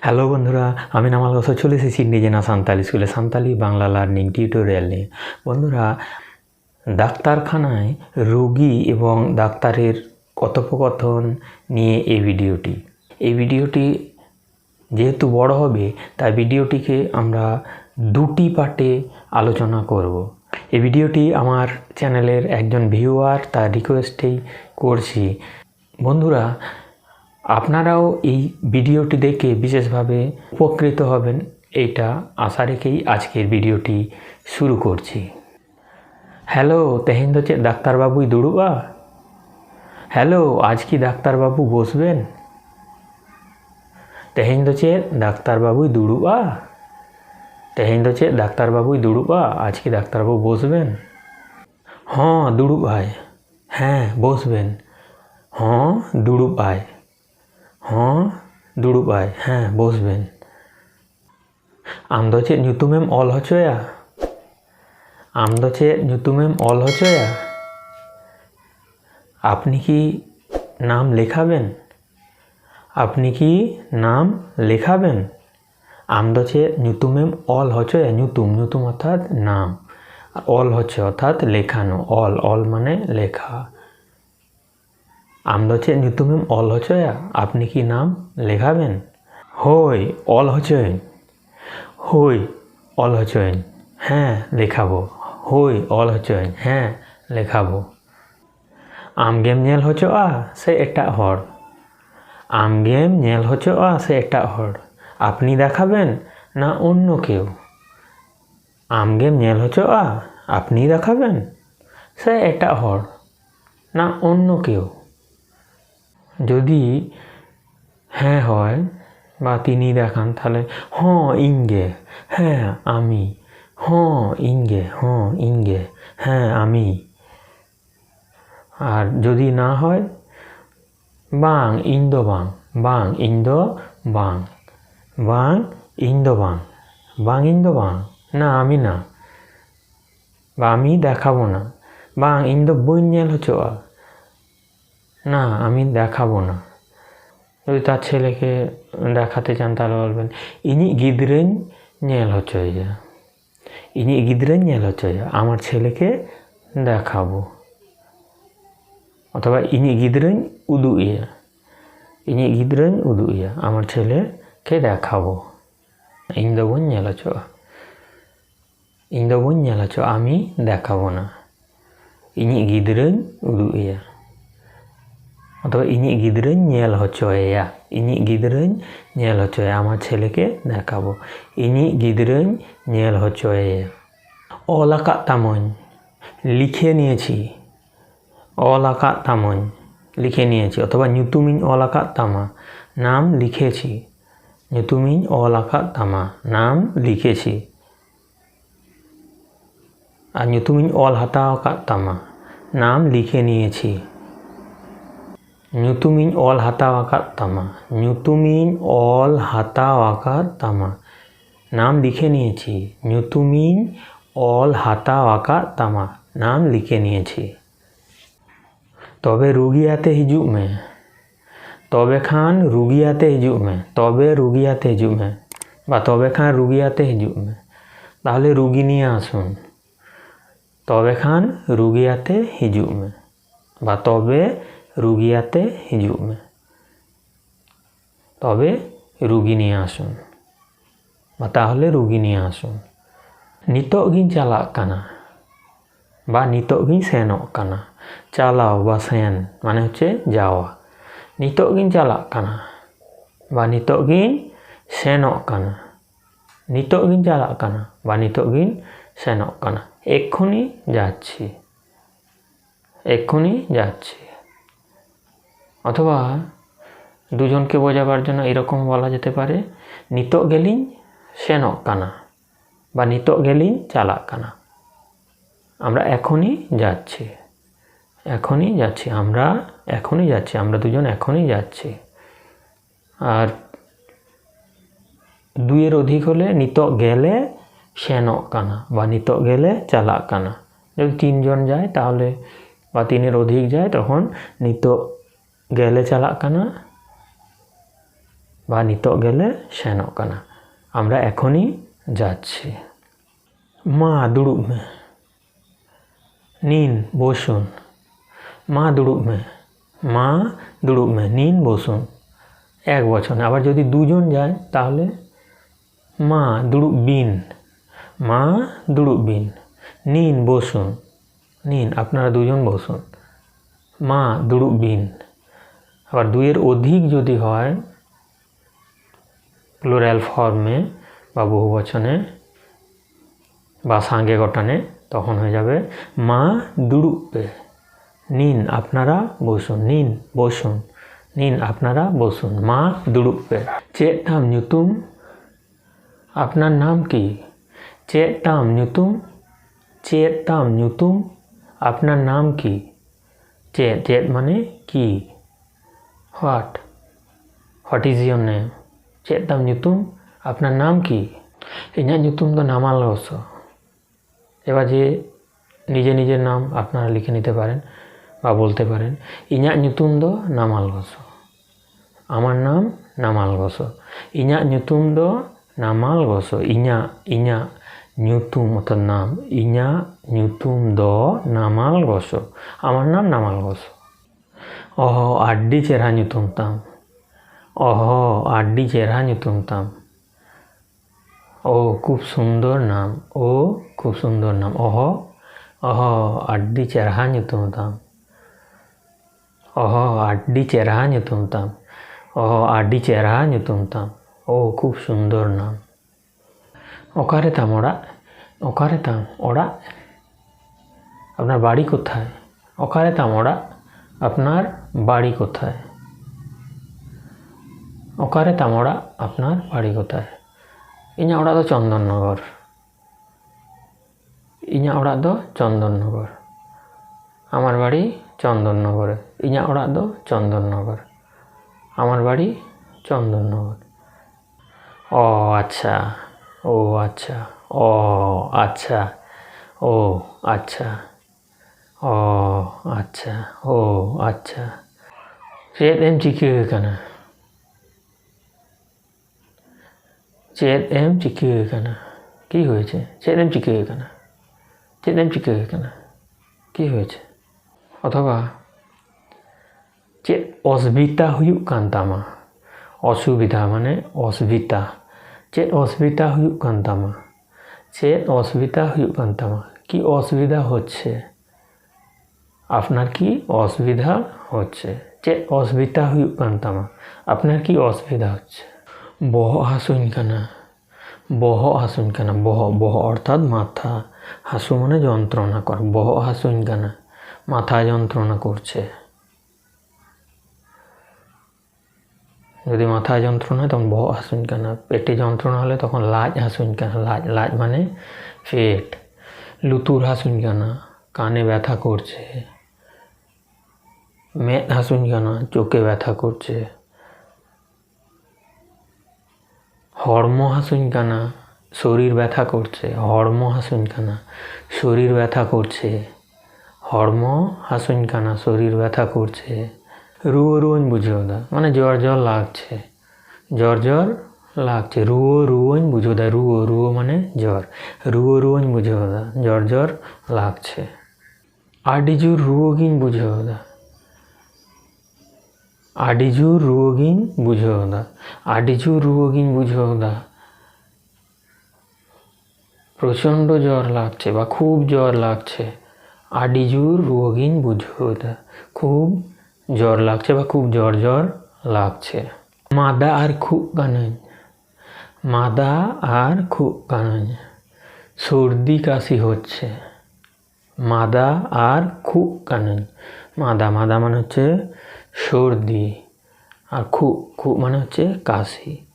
Hello বন্ধুরা, আমি নামাল বছর চলে এসেছি নিজেনা সান্তালি স্কুলে সান্তালি বাংলা লার্নিং টিউটোরিয়াল নিয়ে। বন্ধুরা, ডাক্তারখানায় রোগী এবং ডাক্তারের কথোপকথন নিয়ে এই ভিডিওটি যেহেতু বড় হবে তাই ভিডিওটিকে আমরা দুটি পার্টে আলোচনা করব। এই ভিডিওটি আমার চ্যানেলের একজন ভিউয়ার তার রিকোয়েস্টেই করছি। বন্ধুরা, আপনারাও এই ভিডিওটি দেখে বিশেষভাবে উপকৃত হবেন এইটা আশা রেখেই আজকের ভিডিওটি শুরু করছি। হ্যালো, তেহেন তো চেয়ে ডাক্তারবাবুই দুড়ুবা? হ্যালো, আজ কি ডাক্তারবাবু বসবেন? তেহেন তো চেয়ে ডাক্তারবাবুই দুড়ুবা? তেহেন তো চেয়ে ডাক্তারবাবুই দুড়ুবা? আজ কি ডাক্তারবাবু বসবেন? হ্যাঁ দুড়ুব আয়। হ্যাঁ বসবেন। হ্যাঁ দুড়ুব আয়। হ্যাঁ দুড়ুব আয়। হ্যাঁ বসবেন। আম ᱫᱚ ᱪᱮᱫ ᱧᱩᱛᱩᱢᱮᱢ ᱚᱞ ᱦᱚᱪᱚᱭᱟ? আম ᱫᱚ ᱪᱮᱫ ᱧᱩᱛᱩᱢᱮᱢ ᱚᱞ হচয়া? আপনি কি নাম লেখাবেন? আপনি কি নাম লেখাবেন? আম ᱫᱚ ᱪᱮᱫ ᱧᱩᱛᱩᱢᱮᱢ ᱚᱞ হচয়া? ᱧᱩᱛᱩম অর্থাৎ নাম, অল হচ্ছে অর্থাৎ লেখানো। অল মানে লেখা। আম ᱫᱚ ᱪᱮᱫ ᱧᱩᱛᱩᱢᱮᱢ ᱚᱞ হচয়া? আপনি কি নাম লেখাবেন? হই অল হচয়াᱧ। হই অল হচয়াᱧ। হ্যাঁ লেখাবো। হই অল হচয়াᱧ। হ্যাঁ লেখাবো। আমগেম ñᱮᱞ হচᱚᱜᱼᱟ সে এটাগ হড়? আমগেম ñেল হচᱚᱜᱼᱟ সে এটাগ হড়? আপনি দেখাবেন না অন্য কেউ? আমগেম ñেল হচᱚᱜᱼা? আপনি দেখাবেন সে এটাগ হড় না অন্য কেউ? যদি হ্যাঁ হয় বা তিনি দেখান তাহলে হ্যাঁ ইংগে, হ্যাঁ আমি। হ্যাঁ ইংগে, হ্যাঁ ইংগে, হ্যাঁ আমি। আর যদি না হয় বাং ইং দো বাং, বাং ইং দো বাং, বাং ইং দো বাং, বাং ইং দো বাং, না আমি না, বা আমি দেখাবো না। বাং ইং দো বইñ ñেল হচᱚᱜᱼᱟ, না আমি দেখাবো না। যদি তার ছেলেকে দেখাতে চান তাহলে বলবেন ইñiᱜ গিদ্রাᱧ ñেল হচᱚᱭᱟ। ইñiᱜ গিদ্রাᱧ ñেল হচᱚᱭা, আমার ছেলেকে দেখাবো। অথবা ইñiᱜ গিদ্রাᱧ উদুᱜ এয়া। ইñiᱜ গিদ্রাᱧ উদুᱜ এয়া, আমার ছেলেকে দেখাবো। ইñ দো বইñ ñেল হচᱚᱜᱼᱟ। ইñ দো বইñ ñেল হচᱚᱜᱼা, আমি দেখাবো না। ইñiᱜ গিদ্রাᱧ উদুᱜ এয়া। অথবা ইñiᱜ গিদ্রাᱧ ñেল হচᱚᱭᱟ। ইñiᱜ গিদ্রাᱧ ñেল হচᱚᱭা, আমার ছেলেকে দেখাবো। ইñiᱜ গিদ্রাᱧ ñেল হচọᱭᱟ। অল আকাদ তামোñ, লিখে নিয়েছি। অল আকাদ তামোñ, লিখে নিয়েছি। অথবা ñutumiñ অল আকাদ তামা, নাম লিখেছি। ñutumiñ অল আকাদ তামা, নাম লিখেছি। আর ñutumiñ অল হাতাও আকাদ তামা, নাম লিখে নিয়েছি। ñutumiñ অল হাতাও আকাদ তামা, ñutumiñ অল হাতাও আকাদ তামা, নাম লিখে নিয়েছি। ñutumiñ অল হাতাও আকাদ তামা, নাম লিখে নিয়েছি। তবে রুগী আতে হিজুগ মে, তবে খান রুগী আতে হিজুগ মে, তবে রুগী আতে হিজুগ মে, বা তবে খান রুগী আতে হিজুগ মে, তাহলে রুগী নিয়ে আসুন। তবে খান রুগী আতে হিজুগ মে, বা তবে রুগী আতে হিজুগ মে, তবে রুগী নিয়ে আসুন বা তাহলে রুগী নিয়ে আসুন। নিতোগ গিñ চালাগ কানা, বা নিতোগ গিñ সেনক কানা। চালাও বা সেন মানে হচ্ছে যাওয়া। নিতোগ গিñ চালাগ কানা বা নিতোগ গিñ সেনক কানা। নিতোগ গিñ চালাগ কানা বা নিতোগ গিñ সেনক কানা, এক্ষুনি যাচ্ছি, এক্ষুনি যাচ্ছি। অথবা দুজনকে বোঝাবার জন্য এরকম বলা যেতে পারে নিতোগ গেলিñ সেনক কানা বা নিতোগ গেলিñ চালাগ কানা। আমরা এখনই যাচ্ছি, এখনই যাচ্ছি, আমরা এখনই যাচ্ছি, আমরা দুজন এখনই যাচ্ছি। আর দুইয়ের অধিক হলে নিতোগ গেলে সেনক কানা বা নিতোগ গেলে চালাগ কানা। যদি তিনজন যায় তাহলে বা তিনের অধিক যায় তখন নিতোগ গেলে চালাগ কানা বা নিতক গেলে সেনক কানা। আমরা এখনই যাচ্ছি। মা দুড়ুব মে, নিন বসুন। মা দুড়ুব মে, মা দুড়ুব মে, নিন বসুন। এক বচনে। আবার যদি দুজন যায় তাহলে মা দুড়ুব বিন, মা দুড়ুব বিন, নিন বসুন। নিন আপনারা দুজন বসুন। মা দুড়ুব বিন। আবার দুইয়ের অধিক যদি হয় প্লুরাল ফর্মে বা বহু বচনে বা সাঙ্গে গঠনে তখন হয়ে যাবে মা দুড়ুবে, নিন আপনারা বসুন। নিন বসুন, নিন আপনারা বসুন। মা দুড়ুবে। চেদ তাম nyutum, আপনার নাম কি? চেদ তাম nyutum, চেদ তাম nyutum, আপনার নাম কি? চেদ, চেদ মানে কি? What, what is your name? Shade তাম nyutum, আপনার নাম কি? ইᱧᱟᱹᱜ nyutum ᱫᱚ নামাল ঘোষো। এবার যে নিজের নাম আপনারা লিখে নিতে পারেন বা বলতে পারেন ইᱧᱟᱹᱜ nyutum ᱫᱚ নামাল ঘোষো। আমার নাম নামাল ঘোষো। ইᱧᱟᱹᱜ nyutum ᱫᱚ নামাল ঘোষো। ইñা nyutum অর্থাৎ নাম। ইñাᱜ nyutum ᱫᱚ নামাল ঘোষো। আমার নাম নামাল ঘোষো। অহো আড্ডি চেহারা nyutum তাম। অহো আড্ডি চেহারা nyutum তাম। ও খুব সুন্দর নাম। ও খুব সুন্দর নাম। অহো অহো আড্ডি চেহারা nyutum তাম। অহো আড্ডি চেহারা nyutum তাম। অহো আড্ডি চেহারা nyutum তাম। ও খুব সুন্দর নাম। ওকারে তাম ওড়াগ, ওকারে তাম ওড়াগ, আপনার বাড়ি কোথায়? ওকারে তাম ওড়াগ, আপনার বাড়ি কোথায়? ওকারে তাম ওড়াগ, আপনার বাড়ি কোথায়? ইᱧᱟᱹᱜ ᱚᱲᱟᱜ ᱫᱚ চন্দননগর। ইᱧᱟᱹᱜ ᱚᱲᱟᱜ ᱫᱚ চন্দননগর। আমার বাড়ি চন্দননগরে। ইᱧᱟᱹᱜ ᱚᱲᱟᱜ ᱫᱚ চন্দননগর। আমার বাড়ি চন্দননগর। ও আচ্ছা, ও আচ্ছা, ও আচ্ছা, ও আচ্ছা, ও আচ্ছা, ও আচ্ছা। চেদ এম চিকা কানা? চেদ এম চিকা কানা? কি হয়েছে? চেদ এম চিকা কানা? চেদ এম চিকা কানা? কি হয়েছে? অথবা চেদ অসুবিধা হুয়ুগ কান তামা? অসুবিধা মানে অসুবিধা। চেদ অসুবিধা হুয়ুগ কান তামা? চেদ অসুবিধা হুয়ুগ কান তামা? কি অসুবিধা হচ্ছে? আপনার কি অসুবিধা হচ্ছে? চেদ অসুবিধা হুয়ুগ কান তামা? আপনার কি অসুবিধা হচ্ছে? বহগ হাসুñ কানা? বহগ হাসুñ কানা? বহ অর্থাৎ মাথা, হাসু মানে যন্ত্রণা করা। বহগ হাসুñ কানা? মাথা যন্ত্রণা করছে। যদি মাথায় যন্ত্রণা হয় তখন বহগ হাসুñ কানা। পেটে যন্ত্রণা হলে তখন লাজ হাসুñ কানা। লাজ মানে পেট। লুতুর হাসুñ কানা? কানে ব্যথা করছে। মেদ হাসুñ কানা? চোখে ব্যথা করছে। হড়ম হাসুñ কানা? শরীর ব্যথা করছে। হড়ম হাসুñ কানা? শরীর ব্যথা করছে। হড়ম হাসুñ কানা? শরীর ব্যথা করছে। রুয়ো রুয়োñ বুঝোদা মানে জ্বর জ্বর লাগছে। জ্বর জ্বর লাগছে। রুয়ো রুয়োñ বুঝোদা। রুয়ো রুয়ো মানে জ্বর। রুয়ো রুয়োñ বুঝোদা জ্বর জ্বর লাগছে। আডি জোর রুয়োগিñ বুঝোদা। আডি জোর রুয়োগিñ বুঝোদা। আডি জোর রুয়োগিñ বুঝোদা প্রচণ্ড জ্বর লাগছে বা খুব জ্বর লাগছে। আডি জোর রুয়োগিñ বুঝোদা খুব জ্বর লাগছে বা খুব জ্বর জ্বর লাগছে। মাদা আর খুব কানাñ? মাদা আর খুব কানাñ সর্দি কাশি হচ্ছে। মাদা আর খুব কানাñ? মাদা মাদা মানে হচ্ছে সর্দি আর খুব মানে হচ্ছে কাশি।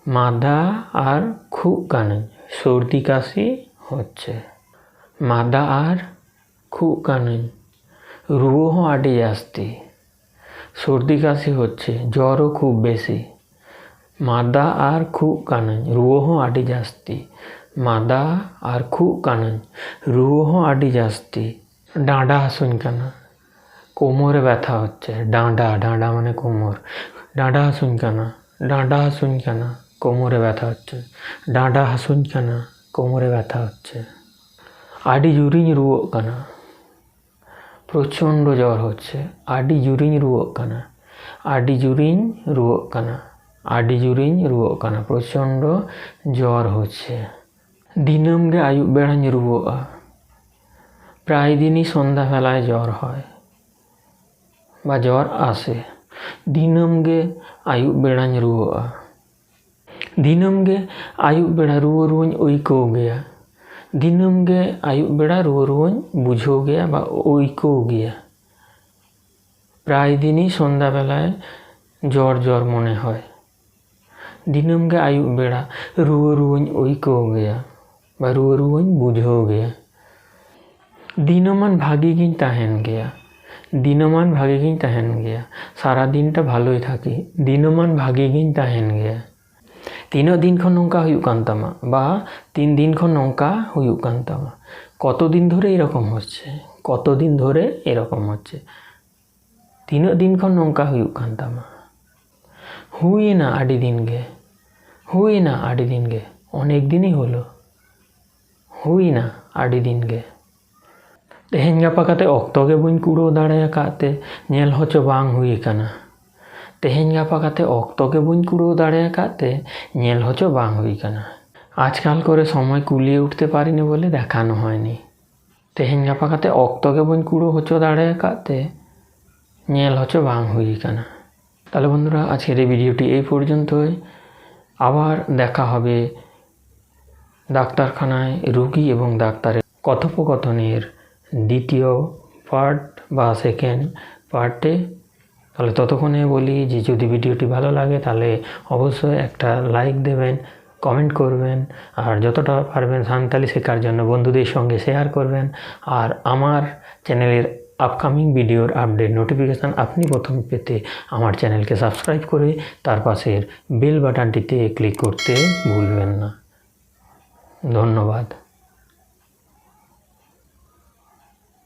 মাদা আর খুব কানাñ সর্দি কাশি হচ্ছে। মাদা আর খুব কানাñ রুয়ো হো আডি জাস্তি সর্দি কাশি হচ্ছে জ্বরও খুব বেশি। মাদা আর খুব কানাñ রুয়ো হো আডি জাস্তি। মাদা আর খুব কানাñ রুয়ো হো আডি জাস্তি। ডাঁডা হাসুñ কানা? কোমরে ব্যথা হচ্ছে। ডাঁডা ডাঁডা মানে কোমর। ডাঁডা হাসুñ কানা? ডাঁডা হাসুন কেন, কোমরে ব্যথা হচ্ছে। ডাঁডা হাসুন কেন, কোমরে ব্যথা হচ্ছে। আডি জুরিኝ রুয়োগ কানা, প্রচণ্ড জ্বর হচ্ছে। আডি জুরিñ রুয়োগ কানা, আডি জুরিñ রুয়োগ কানা, আডি জুরিñ রুয়োগ কানা, প্রচণ্ড জ্বর হচ্ছে। দিনম গে আয়ুব বেড়াñ রুয়োগা, প্রায় দিনই সন্ধ্যাবেলায় জ্বর হয় বা জ্বর আসে। দিনম গে আয়ুব বেড়াñ রুয়োগা, দিনম গে আয়ুব বেড়া রুয়ো রুয়োñ ঐকৌ গেয়া। দিনম গে আয়ুব বেড়া রুয়ো রুয়োñ বুঝেও গেয়া বা ঐকৌ গেয়া। প্রায় দিনই সন্ধ্যাবেলায় জ্বর জ্বর মনে হয়। দিনম গে আয়ুব বেড়া রুয়ো রুয়োñ ঐকৌ গেয়া বা রুয়ো রুয়োñ বুঝেও গেয়া। দিনমান ভাগি গিñ তাহেন গেয়া, দিনমান ভাগি গিñ তাহেন গেয়া, সারা দিনটা ভালোই থাকি। দিনমান ভাগি গিñ তাহেন গেয়া। তিনों दिन खन नोंका हुयुग कान तामा বা 3 দিন खन नोंका हुयुग कान तामा। কতদিন ধরে এরকম হচ্ছে, কতদিন ধরে এরকম হচ্ছে। তিনों दिन खन नोंका हुयुग कान तामा। হুই না আডি দিন গে, হুই না আডি দিন গে, অনেক দিনই হলো। হুই না আডি দিন গে। তেহেñ ᱜᱟᱯᱟ ᱠᱟᱛᱮ ᱚᱠᱛᱚ ᱜᱮ ᱵᱟᱹᱧ ᱠᱩᱲᱟᱹᱣ ᱫᱟᱲᱮ ᱟᱠᱟᱫ ᱛᱮ ᱧᱮᱞ ᱦᱚᱪᱚ ᱵᱟᱝ ᱦᱩᱭ ᱟᱠᱟᱱᱟ। তেহেñ ᱜᱟᱯᱟ ᱠᱟᱛᱮ ᱚᱠᱛᱚ গে বই কুড়োও দাঁড়িয়ে কাতে ᱧᱮল হচো বাং হুই কানা। আজকাল করে সময় কুলিয়ে উঠতে পারিনি বলে দেখানো হয়নি। তেহেñ ᱜᱟᱯᱟ কাতে অক্ত গে বই কুড়ো হচো দাঁড়িয়ে কাতে ᱧᱮল হচো বাং হুই কানা। তাহলে বন্ধুরা আজকের এই ভিডিওটি এই পর্যন্তই। আবার দেখা হবে ডাক্তারখানায় রোগী এবং ডাক্তারের কথোপকথনের দ্বিতীয় পার্ট বা সেকেন্ড পার্টে। তাহলে ততক্ষণে বলি যে যদি ভিডিওটি ভালো লাগে তাহলে অবশ্যই একটা লাইক দেবেন, কমেন্ট করবেন, আর যতটা পারবেন সাঁওতালি শেখার জন্য বন্ধুদের সঙ্গে শেয়ার করবেন। আর আমার চ্যানেলের আপকামিং ভিডিওর আপডেট নোটিফিকেশান আপনি প্রথম পেতে আমার চ্যানেলকে সাবস্ক্রাইব করে তার পাশের বেল বাটনটিতে ক্লিক করতে ভুলবেন না। ধন্যবাদ।